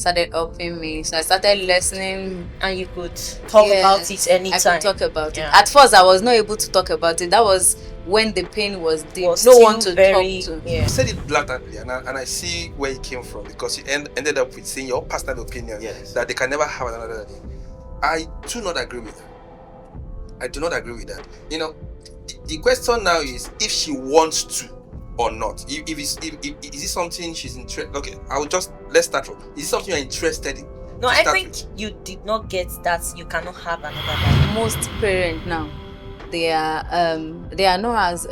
started helping me. So I started listening. And you could talk about it anytime. I could talk about it. At first, I was not able to talk about it. That was when the pain was deep. No one to talk to. You said it blatantly, and I see where it came from, because you ended up with saying your personal opinion that they can never have another. I do not agree with that. I do not agree with that. You know, the question now is if she wants to or not. Is it something she's interested? Okay, let's start from. Is it something you're interested in? No, I think you did not get that you cannot have another life. Most parents now, they are not as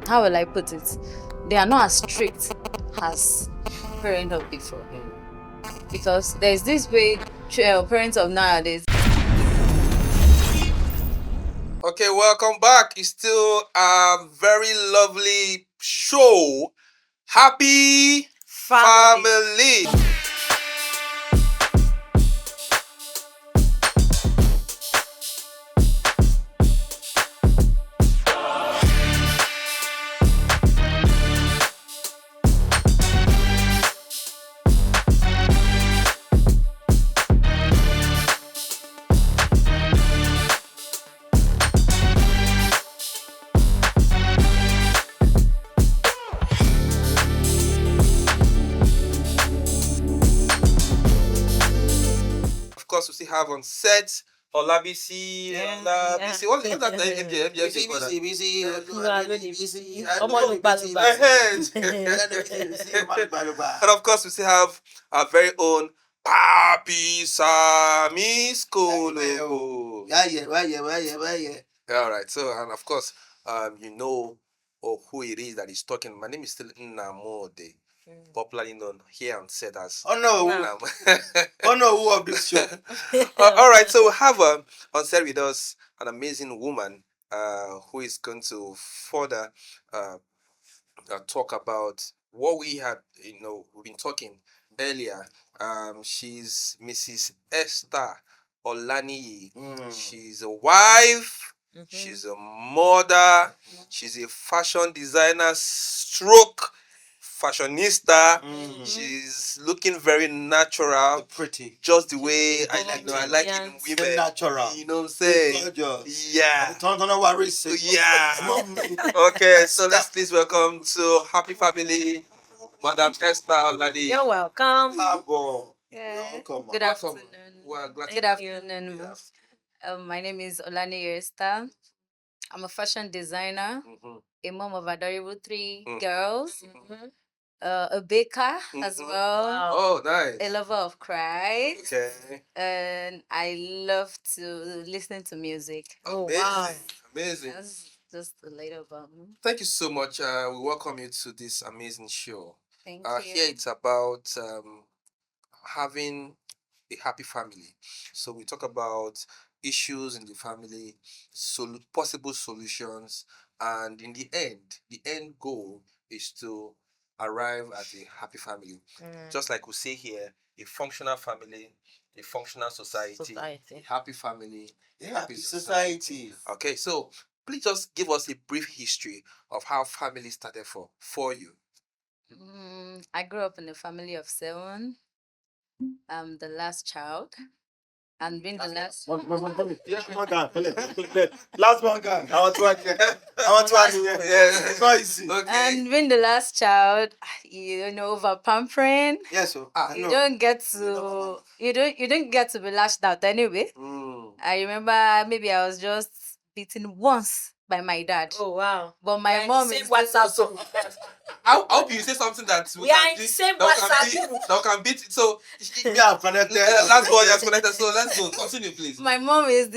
how will I put it? They are not as strict as parents of before, because there's this way parents of nowadays. Okay, welcome back. It's still a very lovely show, Happy Family. Of course, we still have on set Olabisi. What's that name? And of course, we still have our very own Papi Sami Skolo. All right. So, and of course, you know who it is that is talking. My name is still Nnamode. Popularly known here on set as who of this show. All right, so we have on set with us an amazing woman who is going to further talk about what we had, we've been talking earlier. She's Mrs. Esther Olaniyi. She's a wife. She's a mother. She's a fashion designer stroke fashionista. She's looking very natural, pretty, just the way I like it in women. Natural, you know what I'm saying? Yeah. Okay, so let's please welcome to Happy Family, Madam Esther Olaniyi. You're welcome. Welcome. Good afternoon. Well, Good afternoon. My name is Olaniyi Esther. I'm a fashion designer, a mom of adorable 3 girls. A baker as well. Wow. Oh, nice. A lover of Christ. Okay. And I love to listen to music. Amazing. Wow. Amazing. That's just a little about me. Thank you so much. We welcome you to this amazing show. Thank you. Here it's about having a happy family. So we talk about issues in the family, possible solutions, and in the end goal is to arrive at a happy family. Just like we say here, a functional family, a functional society. A happy family, a happy society. Okay, so please just give us a brief history of how family started for you. I grew up in a family of 7. I'm the last child. And being the last one gang. I want to it's not easy. Okay. And being the last child, over pampering. Yes, so you don't get to be lashed out anyway. I remember maybe I was just beaten once by my dad. Oh wow! But my mom is WhatsApp. I hope you say something that we are in the same WhatsApp. That can beat. So yeah, connected. Last boy is connected. So let's go. Continue, please. My mom is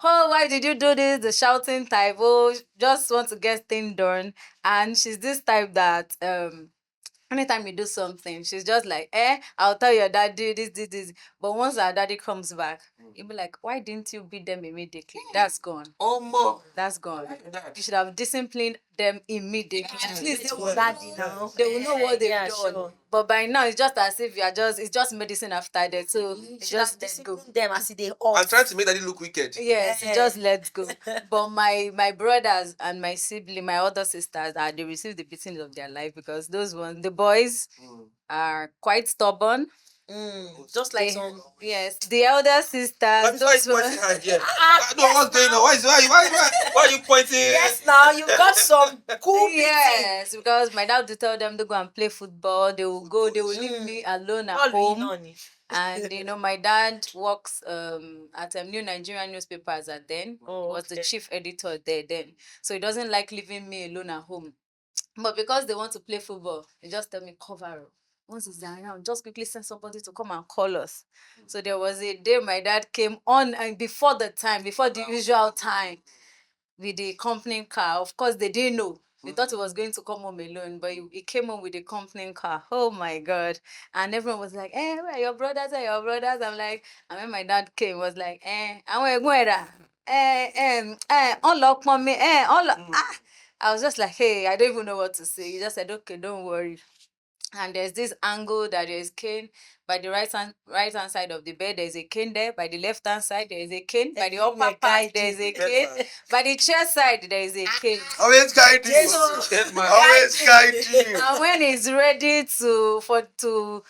why did you do this? The shouting type. Oh, just want to get things done. And she's this type that anytime you do something, she's just like, I'll tell your dad do this. But once our daddy comes back, you'll be like, why didn't you beat them immediately? That's gone. Oh, mom. That's gone. You should have disciplined them immediately. At least they will know what they've done. Sure. But by now, it's just as if it's just medicine after that. So just let go. Them as they I'm trying to make daddy look wicked. Yes, just let go. But my brothers and my sibling, my other sisters, they received the beatings of their life because those ones, the boys are quite stubborn. Just like They- some. yes, the elder sisters. Why Those you were, pointing hand here? No, what's going on? Why are you pointing? Yes, now you got some cool beating. yes, because my dad would tell them to go and play football. They will go. They will leave me alone at home. And my dad works at New Nigerian newspapers at then. Was the chief editor there then. So he doesn't like leaving me alone at home. But because they want to play football, they just tell me cover up. Once it's around, just quickly send somebody to come and call us. So there was a day my dad came on and before the usual time, with the company car. Of course, they didn't know. They thought he was going to come home alone, but he came home with the company car. Oh my God. And everyone was like, where are your brothers? Where are your brothers? I'm like, and when my dad came, was like, àwọn ẹ̀gbọ́n ẹ̀ dà? Unlock mommy, unlock. I was just like, hey, I don't even know what to say. He just said, okay, don't worry. And there's this angle that there is cane by the right hand side of the bed. There's a cane there. By the left hand side, there is a cane. By the upper part, there is a cane. By the chair side, there is a cane. Always guide you. Always guide you. And when he's ready to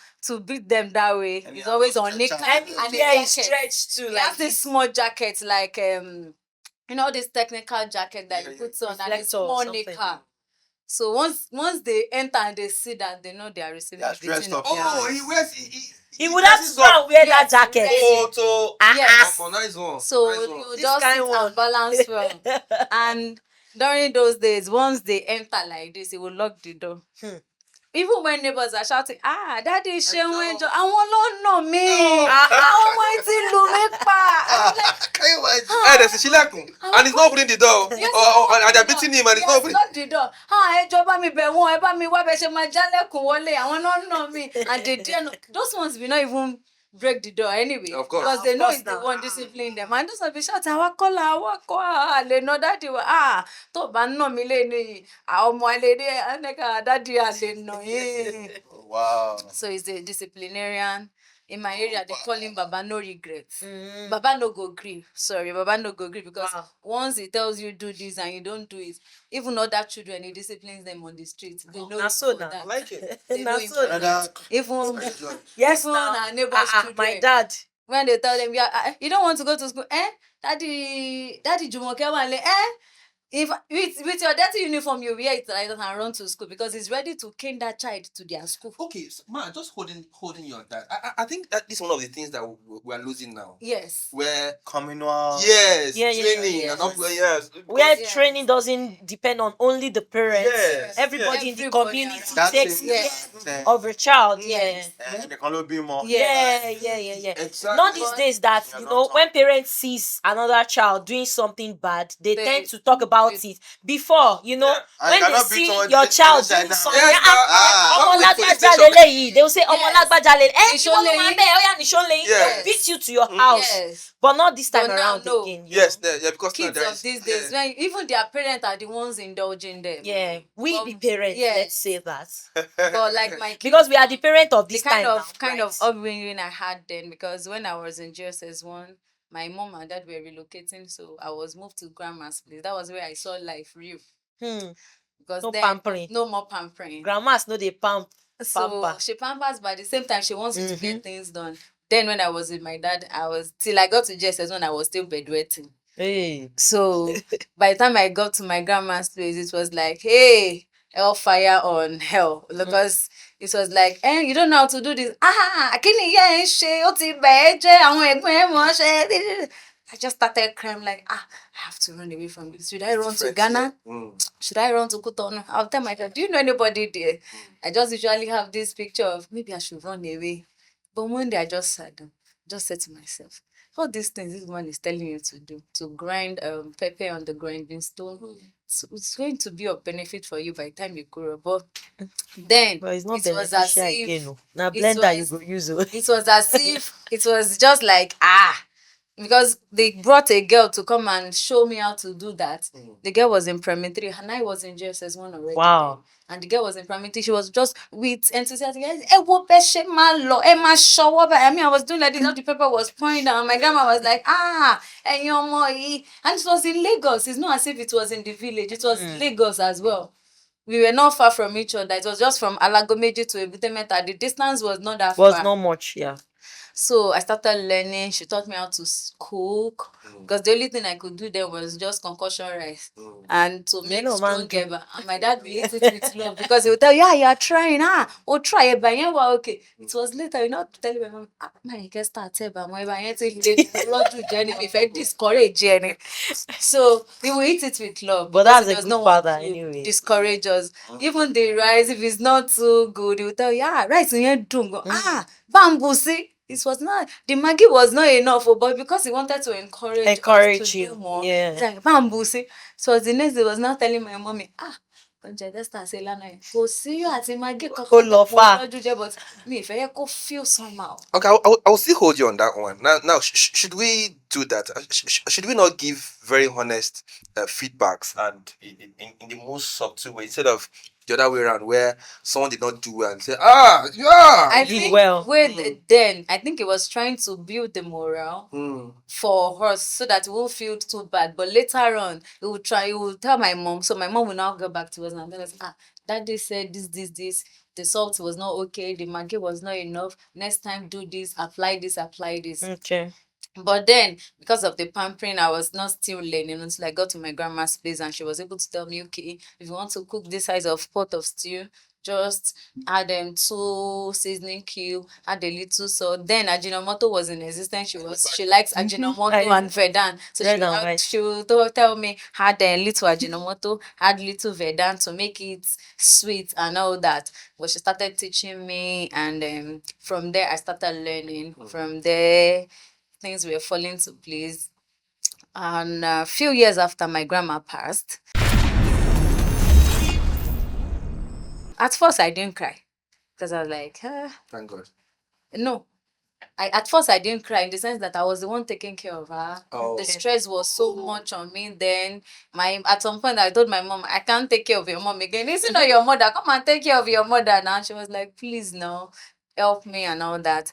beat them that way, he's always on knicker And he's stretched too. He has this small jacket, like this technical jacket that he puts on, and it's small knicker. So once they enter and they see that, they know they are receiving a beating. Oh, he wears. He would have to go and wear that jacket. Yes. Nice one. So nice you one. just sit and balance well. And during those days, once they enter like this, he will lock the door. Even when neighbors are shouting, daddy ṣeun ẹjọ, àwọn ló nà mí, àwọn ọmọ ẹ ti lù mí pa. Can you imagine? There's a ṣílẹ̀kùn, and he's not opening the door. And they're beating him, and he's not opening. Lock the door. Ẹjọ bá mi bẹ̀ wọ́n, ẹ bá mi wá bẹ ṣe máa jálẹ̀kùn wọlé, àwọn ló nà mí. And they dare not. Those ones will not even break the door anyway. Of course. Because they know it's the one disciplining them. And those will be shouting, àwa kọ́ àlè nà daddy wa. Tó bá nà mí lé ní àwọn ọmọ àlè ẹnìkan daddy àlè nà yín. Wow. So he's a disciplinarian. In my area, they call him Baba No Regrets. Baba no go gree. Sorry, Baba no go gree, because once he tells you do this and you don't do it, even other children, he disciplines them on the street. They know That's so that. now. I like it. They know him for that. Even Yes, our neighbors' children. my dad. When they tell them, you don't want to go to school, Daddy Jumoke Wale, If with your dirty uniform, you wear it like that and run to school, because he's ready to cane that child to their school. Okay, so, man, just holding your dad. I think that this is one of the things that we are losing now. Yes. Where communal. yes, Yeah, training yes. and up, yes. Where Yes. training doesn't depend on only the parents. Yes. Everybody in the Everybody. community That's takes it. care Yeah. of a child. Yes. They can be more. Yeah. Exactly. Not these days that, when parents sees another child doing something bad, they tend to talk about it. Before, And when they cannot see beat someone your child inside doing now. something, Yes, ọmọ now, lágbájá lélẹ́yìí, they will say ọmọ Yes. lágbájá lélẹ́yìí, Nìṣó ìwọ ló lẹ́yìn. máa bẹ́ẹ̀, ó yá nìṣó lẹ́yìn. Yes. Beat you to your house. Yes. But not this time But now, around no. again. Yes, because Kids now there of is- these days, when even their parents are the ones indulging them. Yeah, we the parents, yes. let's say that. But like my kids, Because we are the parent of the this kind time of now, right? upbringing I had then, because when I was in GSS1, my mom and dad were relocating, so I was moved to grandma's place. That was where I saw life real. Because No then, pampering. no more pampering. Grandmas know they pamper. So she pampers, but at the same time, she wants you to get things done. Then when I was with my dad, till I got to GSS1, I was still bedwetting. Hey. So by the time I got to my grandma's place, it was like, hey, hellfire on hell. Because it was like, you don't know how to do this. I just started crying like, I have to run away from this. Should I run to Ghana? Should I run to Cotonou? I'll tell myself, do you know anybody there? I just usually have this picture of maybe I should run away. But one day I just sat down, just said to myself, all these things this woman is telling you to do, to grind pepper on the grinding stone, it's going to be of benefit for you by the time you grow up. But then But it's not it was as beneficial if again. No. Now it blender was- you go use. it was as if it was just like because they brought a girl to come and show me how to do that. The girl was in primary 3 and I was in GSS1 already. Wow. Then. And the girl was in primary 3. She was just with enthusiasm. I mean, I was doing like this. All the paper was pouring down. My grandma was like, and your boy. And it was in Lagos. It's not as if it was in the village. It was Lagos as well. we were not far from each other. It was just from Alagomeji to Ebute Metta. The distance was not that Was far. not much, yeah. So I started learning. She taught me how to cook, because the only thing I could do then was just concoction rice and to make strong eba. And my dad will eat it with love, because he would tell you, yeah, you are trying, oh try eba, yeah, well, okay. It was later, you know, tell my mom, my guest start eba, my eba, yet he love to journey, if I discourage journey. So we will eat it with love. But because that's he a does good not want father to anyway. discourage us. Even the rice, if it's not too good, he will tell you, rice in here don't go. Bamboo, see. It was not, the Maggie was not enough, but because he wanted to encourage us to you, do more, yeah. it's like bamboo, see. So the next day was now telling my mommy, just say lana, go see you at Maggie, but me if I go feel somehow. Okay, I'll still hold you on that one. Now, should we do that? Should we not give very honest feedbacks and in the most subtle way, instead of the other way around, where someone did not do well and say, yeah, I you think well. then I think it was trying to build the morale for us so that we won't feel too bad. But later on, he will tell my mom. So my mom will now go back to us and tell us, Daddy said this. The salt was not okay. The Maggi was not enough. Next time, do this. Apply this. Apply this. Okay. But then, because of the pampering, I was not still learning until I got to my grandma's place, and she was able to tell me, okay, if you want to cook this size of pot of stew, just add 2 seasoning cube, add a little salt. Then Ajinomoto was in existence. She likes Ajinomoto and Vedan. So she will tell me, add a little Ajinomoto, add little Vedan to make it sweet and all that. But she started teaching me, and from there I started learning. From there, things were falling into place. And a few years after my grandma passed, at first I didn't cry, because I was like, thank God. No. At first I didn't cry, in the sense that I was the one taking care of her. The stress was so much on me. Then at some point I told my mom, I can't take care of your mom again. It's not your mother. Come and take care of your mother now. She was like, please no, help me and all that.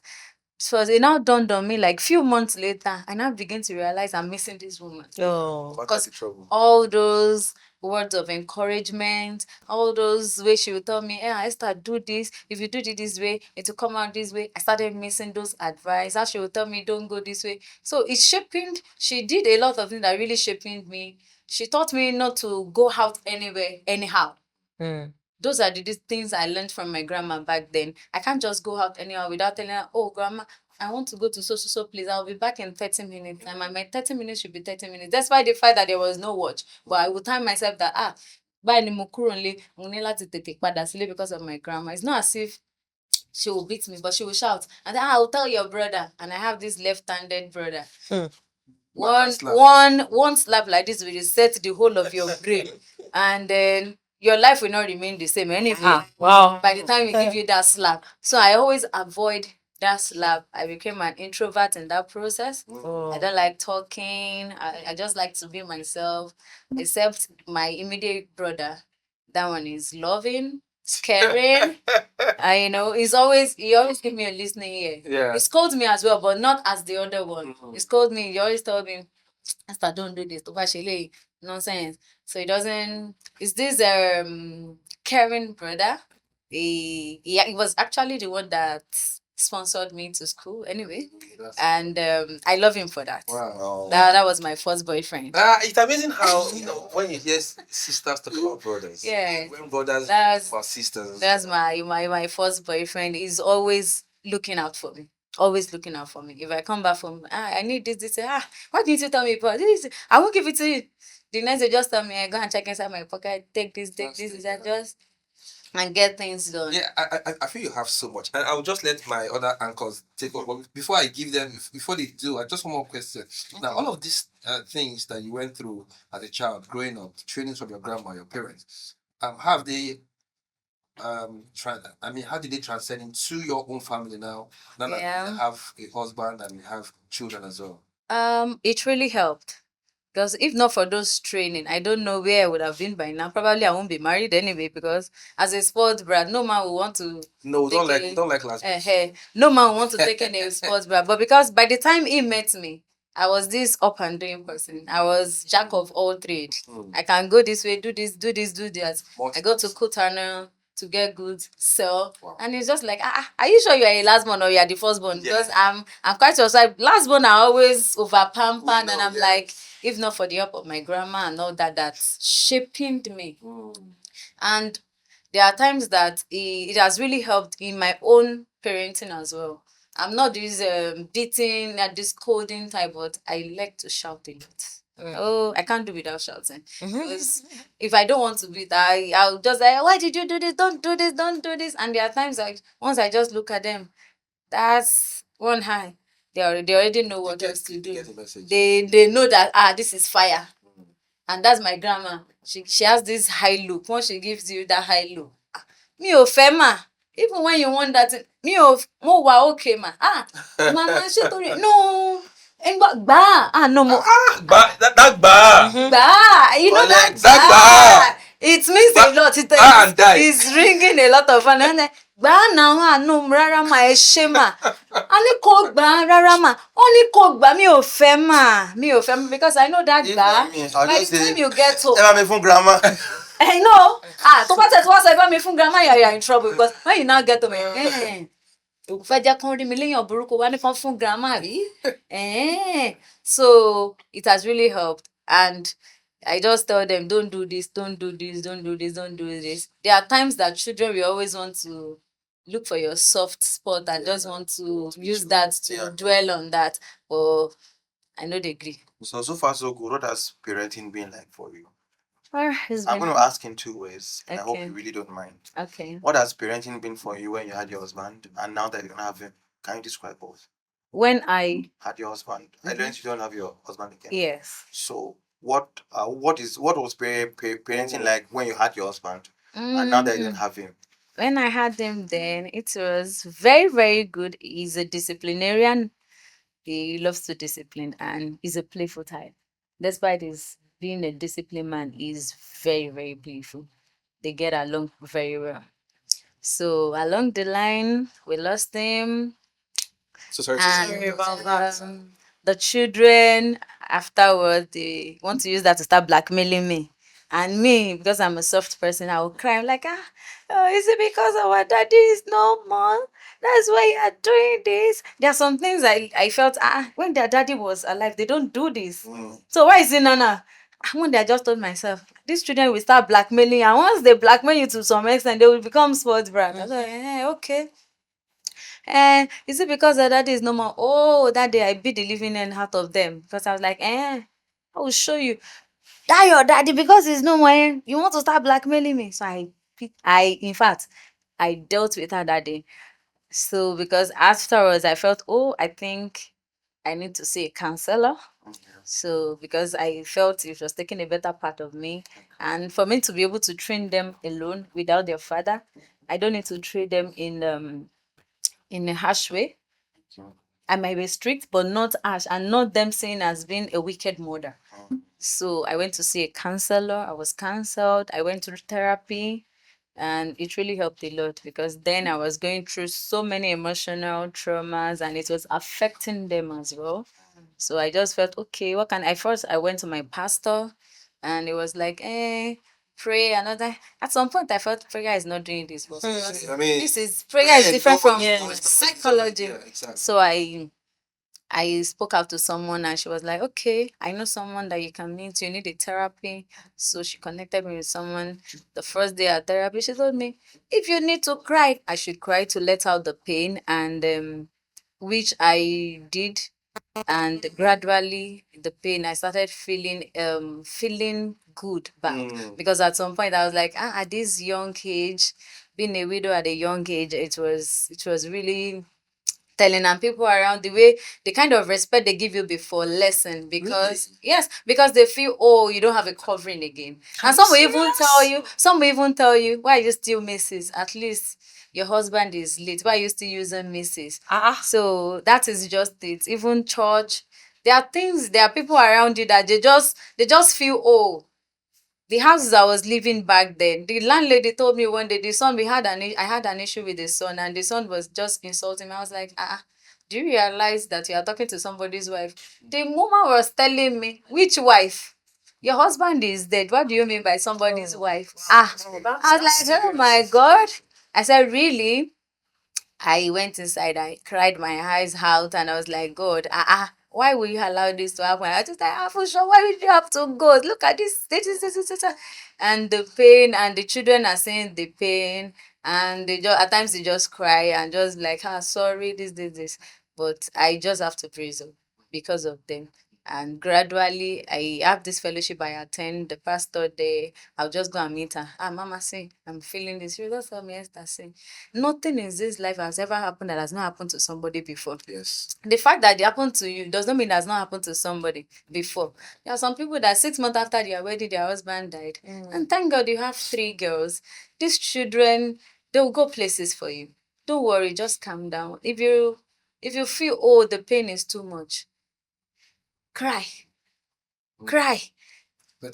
So it now dawned on me, like few months later, I now begin to realize I'm missing this woman. Because all those words of encouragement, all those ways she would tell me, Esther, do this. If you do it this way, it will come out this way. I started missing those advice. How she would tell me, don't go this way. So she did a lot of things that really shaped me. She taught me not to go out anywhere, anyhow. Those are the things I learned from my grandma back then. I can't just go out anyhow without telling her, oh, grandma, I want to go to so place. I'll be back in 30 minutes. And my 30 minutes should be 30 minutes. Despite the fact that there was no watch. But I would time myself that, báyìí ni mo kúrò nílé, mo ní láti tètè padà sílé because of my grandma. It's not as if she will beat me, but she will shout. And then, I'll tell your brother. And I have this left-handed brother. One slap like this will reset the whole of your brain. And then your life will not remain the same anyway. Wow. By the time we give you that slap. So I always avoid that slap. I became an introvert in that process. I don't like talking. I just like to be myself, except my immediate brother. That one is loving, caring. He always give me a listening ear. Yeah. He scolds me as well, but not as the other one. He scolds me. He always told me, Esther, don't do this. Nonsense. So he doesn't. Is this caring brother? He was actually the one that sponsored me to school anyway. And I love him for that. Wow. That was my first boyfriend. It's amazing how, when you hear sisters talk about brothers. Yeah. When brothers or sisters. That's my first boyfriend. He's always looking out for me. Always looking out for me. If I come back from, I need this, why didn't you tell me about this? I won't give it to you. The next day, just tell me, go and check inside my pocket, take this, and get things done. Yeah, I feel you have so much. And I'll just let my other uncles take over. But before I give them, before they do, I just one more question. Now, all of these things that you went through as a child, growing up, trainings from your grandma, your parents, have they how did they transcend into your own family now? Now that you have a husband and you have children as well. It really helped. Because if not for those training, I don't know where I would have been by now. Probably I won't be married anyway, because as a sports bra, no man will want to. No, don't like last. No man will want to take in a sports bra. But because by the time he met me, I was this up and doing person. I was jack of all trades. I can go this way, do this, do this, do that. I go to Kutana to get goods, sell. Wow. And it's just like, are you sure you are a last born or you are the first born? Because I'm quite sure. So last born are always over pampered, and I'm like, if not for the help of my grandma and all that, that's shaping me. And there are times that it has really helped in my own parenting as well. I'm not this beating and this scolding type, but I like to shout a lot. Oh, I can't do without shouting. Because if I don't want to beat, I'll just like, why did you do this? Don't do this, don't do this. And there are times like once I just look at them, that's one high. They already know what else to do. They know that this is fire. And that's my grandma. She has this high look. Once she gives you that high look, mi ò fẹ́ mà. Even when you want that thing, mo wà okay mà. Mama ṣé torí no. Gbà. No mo. That bar. Gbà. You know that bar. It means a lot. It's ringing a lot of fun. Gbà náà no rárá mà ẹ ṣé mà. A ní kò gbà rárá mà. Ó ní kò gbà mi ò fẹ́ mà. Mi ò fẹ́ mà because I know that gbà. By the time you get home. Ẹ bá mi fún grandma. I know. Tó bá tẹ̀ tí wọ́n sọ ẹ bá mi fún grandma you're in trouble because when you now get to me, fẹ́ jẹ́ kán rí mi léèyàn burúkú wá ní kán fún grandma rí. So it has really helped, and I just tell them don't do this, don't do this, don't do this, don't do this. There are times that children will always want to look for your soft spot and just want to use that to dwell on that, but I know they agree. So far so good. What has parenting been like for you? I'm going to ask in two ways. Okay. I hope you really don't mind. Okay. What has parenting been for you when you had your husband, and now that you don't have him? Can you describe both? When I had your husband, I learned you don't have your husband again. Yes. So what was parenting like when you had your husband, and now that you don't have him? When I had him then, it was very, very good. He's a disciplinarian. He loves to discipline, and he's a playful type. Despite his being a disciplined man, he's very, very playful. They get along very well. So along the line, we lost him. So sorry about that. The children afterwards, they want to use that to start blackmailing me. And me, because I'm a soft person, I will cry. I'm like, is it because our daddy is no more? That's why you are doing this. There are some things I felt, when their daddy was alive, they don't do this. So why is it now? One day I just told myself, these children will start blackmailing, and once they blackmail you to some extent, they will become spoiled brats. I was like, okay. And is it because their daddy is no more? Oh, that day I beat the living end out of them because I was like, I will show you. That your daddy because he's no more. You want to start blackmailing me? So in fact, I dealt with her that day. So because afterwards I felt, I think I need to see a counselor. So because I felt it was taking a better part of me, and for me to be able to train them alone without their father, I don't need to train them in a harsh way. I might be strict, but not harsh, and not them seen as being a wicked mother. So I went to see a counselor. I was counseled. I went to therapy, and it really helped a lot because then I was going through so many emotional traumas, and it was affecting them as well. So I just felt, okay, what can I first? I went to my pastor, and it was like, pray another. At some point, I felt prayer is not doing this. But I mean, this is prayer is different from psychology. Yeah, exactly. So I spoke out to someone, and she was like, okay, I know someone that you can meet. You need a therapy. So she connected me with someone. The first day at therapy, she told me, if you need to cry, I should cry to let out the pain, and which I did. And gradually the pain, I started feeling good back. Because at some point I was like, at this young age, being a widow at a young age, it was really telling, and people around, the kind of respect they give you before lesson, because yes, because they feel, you don't have a covering again. And some will even tell you, why are you still Mrs.? At least your husband is late. Why are you still using Mrs.? So that is just it. Even church, there are people around you that they just feel, the houses I was living back then, the landlady told me one day, I had an issue with the son, and the son was just insulting me. I was like, do you realize that you are talking to somebody's wife? The woman was telling me, which wife? Your husband is dead. What do you mean by somebody's wife? I was like, oh my God. I said, really? I went inside, I cried my eyes out, and I was like, God, why will you allow this to happen? I just like, for sure, why would you have to go? Look at this. And the pain, and the children are saying the pain, and they just, at times they just cry and just like, sorry, this. But I just have to praise them because of them. And gradually, I have this fellowship I attend. The pastor there, I'll just go and meet her. Mama, say, I'm feeling this. She just tell me, Esther, say, nothing in this life has ever happened that has not happened to somebody before. Yes. The fact that it happened to you does not mean it has not happened to somebody before. There are some people that 6 months after their wedding, their husband died. And thank God you have 3 girls. These children, they'll go places for you. Don't worry, just calm down. If you feel, oh, the pain is too much, cry. Cry.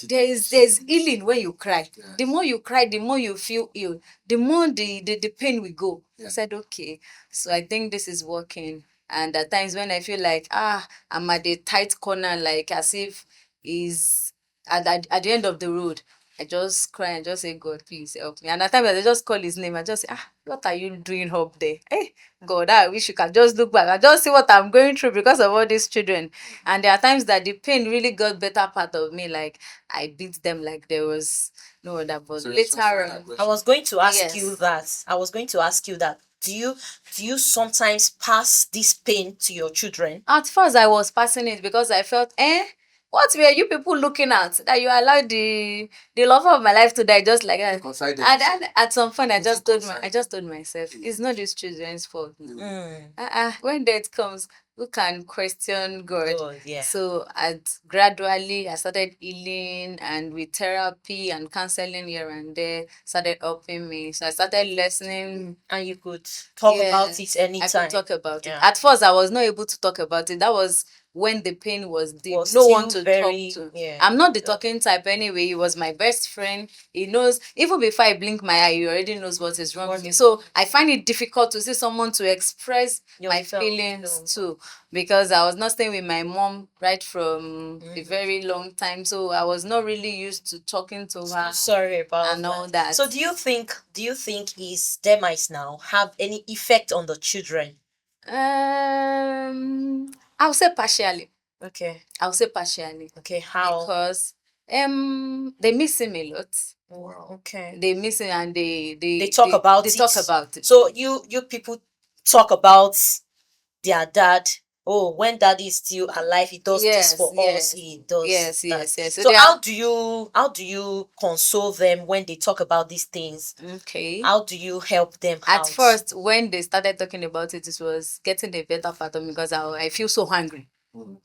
There's healing when you cry. Yes. The more you cry, the more you feel ill. The more the pain will go. Yeah. I said, okay. So I think this is working. And at times when I feel like, I'm at the tight corner, like as if is at the end of the road, I just cry and just say, God, please help me. And at times I just call his name. I just say, what are you doing up there? Hey, God, I wish you can just look back and just see what I'm going through because of all these children. And there are times that the pain really got better part of me. Like I beat them like there was no other. But So later on, I was going to ask Yes. you that. I was going to ask you that. Do you sometimes pass this pain to your children? at first I was passing it because I felt, what were you people looking at that you allowed the love of my life to die just like that? Confidence. And at some point I It's a just told confidence. myself, it's not these children's fault. Mm. When death comes, who can question God? Good, yeah. So gradually I started healing, and with therapy and counseling here and there started helping me. So I started listening. And you could talk about it Yes, anytime. I could talk about it. Yeah. At first, I was not able to talk about it. That was when the pain was deep. Was No still one to very- talk to. yeah. I'm not the talking type anyway. He was my best friend. He knows, even before I blink my eye, he already knows what is wrong with me. So I find it difficult to see someone to express my Yourself feelings too. too, because I was not staying with my mom right from a very long time. So I was not really used to talking to her. Sorry about and all that. So do you think his demise now have any effect on the children? I'll say partially. Okay. I'll say partially. Okay, how? Because they miss him a lot. Wow. Okay. They miss him, and They talk about they it. talk about it. So you people talk about their dad. Oh, when dad is still alive, he does this for us. He does Yes, that. yes, yes. So how do you console them when they talk about these things? Okay. How do you help them At out? first, when they started talking about it, it was getting the better part of me because I feel so hungry.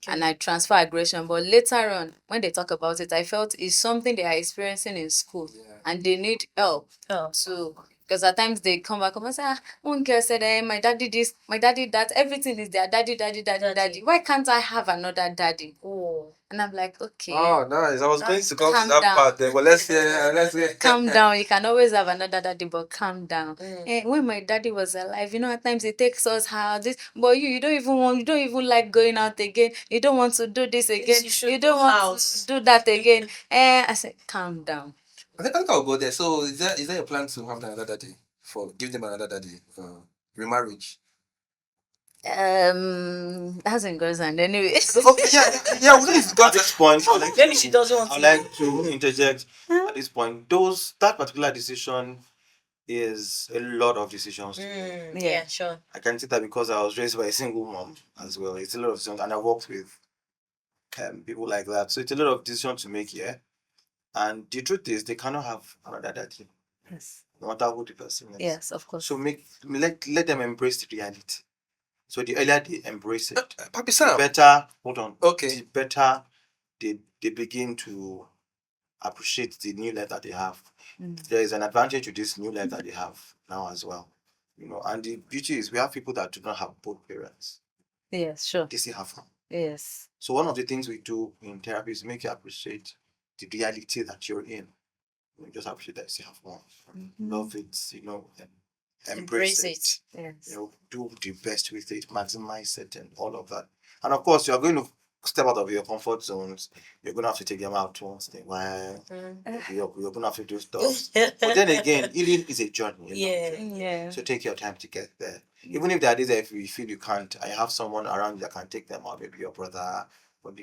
And I transfer aggression. But later on, when they talk about it, I felt it's something they are experiencing in school, and they need help. Oh. So, because at times they come back and say, one girl said, my daddy this, my daddy that, everything is their daddy. Why can't I have another daddy? Oh. And I'm like, okay. Oh, nice. I was going to come Calm to that down. part there, but let's hear. Calm down. You can always have another daddy, but calm down. When my daddy was alive, at times he takes us out. But you don't even like going out again. You don't want to do this again. You don't want to do that again. I said, calm down. I think I'll go there. So is there a plan to have another daddy? Give them another daddy for remarriage? That's in God's hand anyway. Okay, yeah. We just got At this point, Maybe she doesn't want I'd to. like to interject at this point. That particular decision is a lot of decisions. Yeah, sure. I can see that because I was raised by a single mom as well. It's a lot of decisions, and I worked with people like that. So it's a lot of decisions to make here. And the truth is, they cannot have another daddy, Yes. no matter who the person is. Yes, of course. So let them embrace the reality. So the earlier they embrace it, Papi the Sam. better. Hold on. Okay. The better they begin to appreciate the new life that they have. There is an advantage to this new life that they have now as well. And the beauty is we have people that do not have both parents. Yes, sure. They still have one. Yes. So one of the things we do in therapy is make you appreciate the reality that you're in. You just appreciate that you still have one. Love it, and embrace it. Yes. Do the best with it, maximize it, and all of that. And of course, you are going to step out of your comfort zones. You're going to have to take them out once in a while. You're going to have to do stuff. But then again, healing is a journey. Yeah. So take your time to get there. Even if there are days that if you feel you can't, I have someone around you that can take them out, maybe your brother, but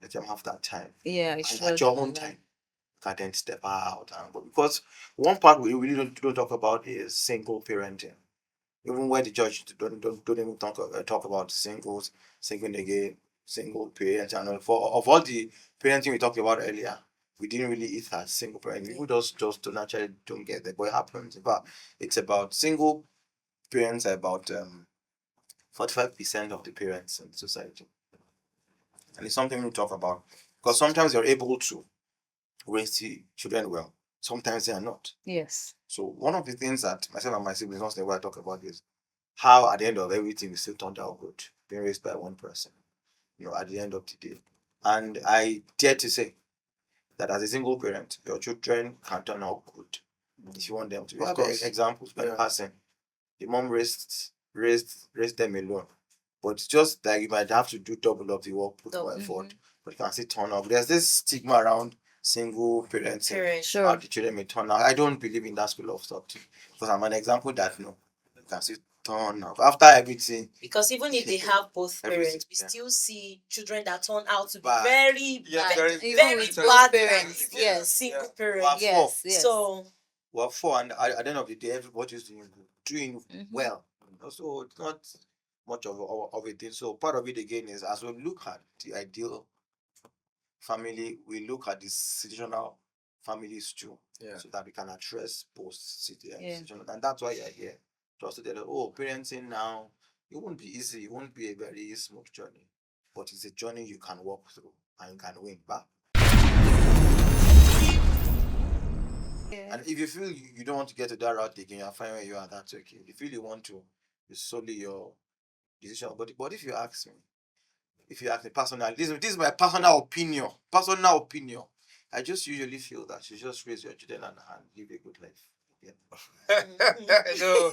let them have that time. Yeah. And at your own time, you can then step out. But because one part we really don't talk about is single parenting. Even when the judge don't even talk about singles, single again, single parents, and of all the parenting we talked about earlier, we didn't really eat that single parenting. People just naturally don't get that. But it happens. In fact, it's about single parents are about 45% of the parents in society. And it's something we talk about. Because sometimes you're able to raise the children well. Sometimes they are not. Yes. So one of the things that myself and my siblings once in a while talk about is how at the end of everything we still turned out good, being raised by one person, at the end of the day. And I dare to say that as a single parent, your children can turn out good if you want them to. We have examples by passing. The mom raised them alone. But it's just like you might have to do double of the work, put more effort, but you can still turn up. There's this stigma around single parenting. Sure. How the children may turn out. I don't believe in that school of thought too. Because I'm an example that you can still turn up after everything. Because even if they have both parents, we still see children that turn out to be very bad parents. Yes. Single parents. Yes. So well, four, and at the end of the day, everybody's doing well. So it's not much of a thing. So part of it again is as we look at the ideal family, we look at the situational families too, so that we can address both situations. And that's why you're here. Just to tell you, parenting now, it won't be easy. It won't be a very smooth journey, but it's a journey you can walk through and you can win back. And if you feel you don't want to get to that route again, you're fine where you are, that's okay. If you feel you want to, it's solely your decision. But if you ask me personally, this is my personal opinion. I just usually feel that you just raise your children and live a good life. No.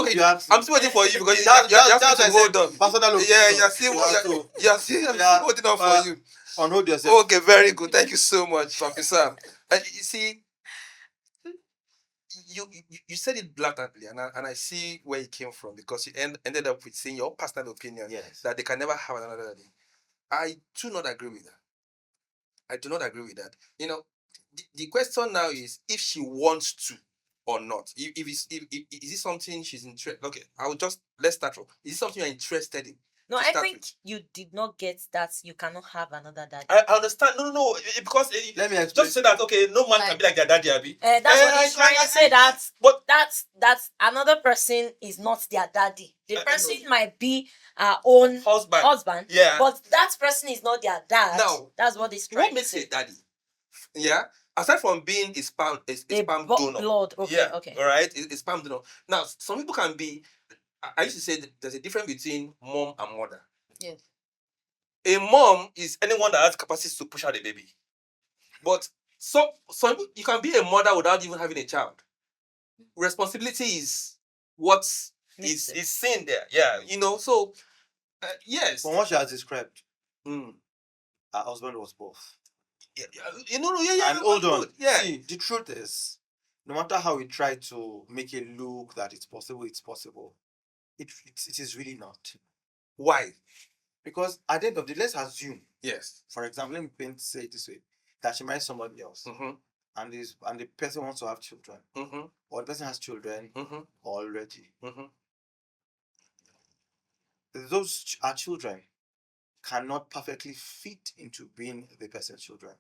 Okay, I'm still waiting for you because you have to hold on. Personal opinion. Yeah, you're still holding on for you. Unhold yourself. Okay, very good. Thank you so much, Professor. You see, you said it blatantly, and I see where it came from because you ended up with saying your personal opinion that they can never have another daddy. I do not agree with that. The question now is if she wants to or not. If is it something she's interested? Okay, let's start from. Is it something you're interested in? No, I think you did not get that you cannot have another daddy. I understand. No, because let me explain. Just say that no man can be like their daddy, Abi. That's what he's trying to say. But that's another person is not their daddy. The person might be our own husband. Yeah. But that person is not their dad. Now, that's what he's trying to say. What makes a daddy? Yeah. Aside from being a sperm donor. Blood. Okay. Okay. All right. A sperm donor. Now, some people can be. I used to say there's a difference between mom and mother. Yes. A mom is anyone that has capacity to push out a baby. But some you can be a mother without even having a child. Responsibility is what is seen there. Yeah. So yes. From what she has described, her husband was both. Yeah. And hold on. Yeah. See, the truth is, no matter how we try to make it look that it's possible. It is really not. Why? Because at the end of the day, let's assume. Yes. For example, let me say it this way: that she marries somebody else, and the person wants to have children, or the person has children already. Those are children cannot perfectly fit into being the person's children.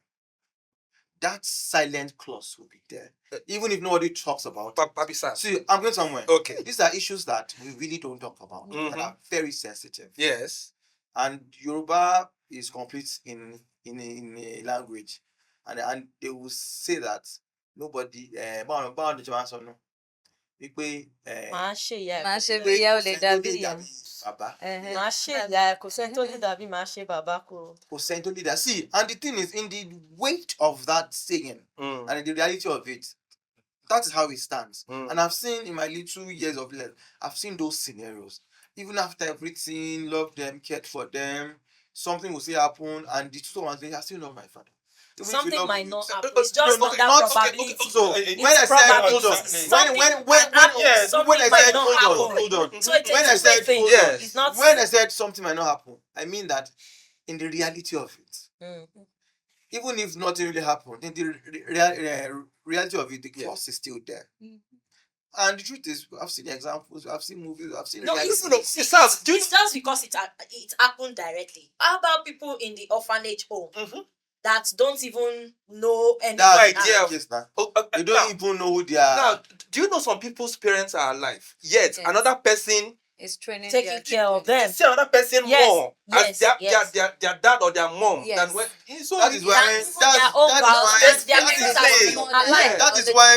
That silent clause will be there, even if nobody talks about it. See, I'm going somewhere. Okay. These are issues that we really don't talk about and are very sensitive. Yes. And Yoruba is complete in a language, and they will say that nobody Màá ṣe ìyá Màá ṣe bí ìyá ò lè dàbí ìyá. bàbá. Màá ṣe ìyá kò sẹ́ni tó lè dàbí màá ṣe bàbá kò. Kò sẹ́ni tó lè dà. See, and the thing is, in the weight of that saying and in the reality of it, that is how it stands. Mm. And I've seen in my little years of life, I've seen those scenarios. Even after everything, love them, cared for them, something will still happen, and the two ones I still love my father. Even if you Something love- might not so- happen. It's just no, not that probability. So It's when I said hold on, probability. when I said Something might not happen. hold on, So it's a when I two-way said thing. yes. It's not. when I said something might not happen, I mean that in the reality of it, Mhm. even if nothing really happened, in the reality of it, the clause is still there. And the truth is, I've seen examples, I've seen movies, I've seen No, reality. it's just because it happened directly. How about people in the orphanage home that don't even know anything? That's idea the of- case now. Oh, They don't even know who they are. now, do you know some people's parents are alive? Yet Yes. another person It's training Taking their care of children. them. see another person Yes, more yes, as yes. their dad or their mom Yes. than when. So That is why. That even their own that is vows, why- their that is parents why- are still alive. That is why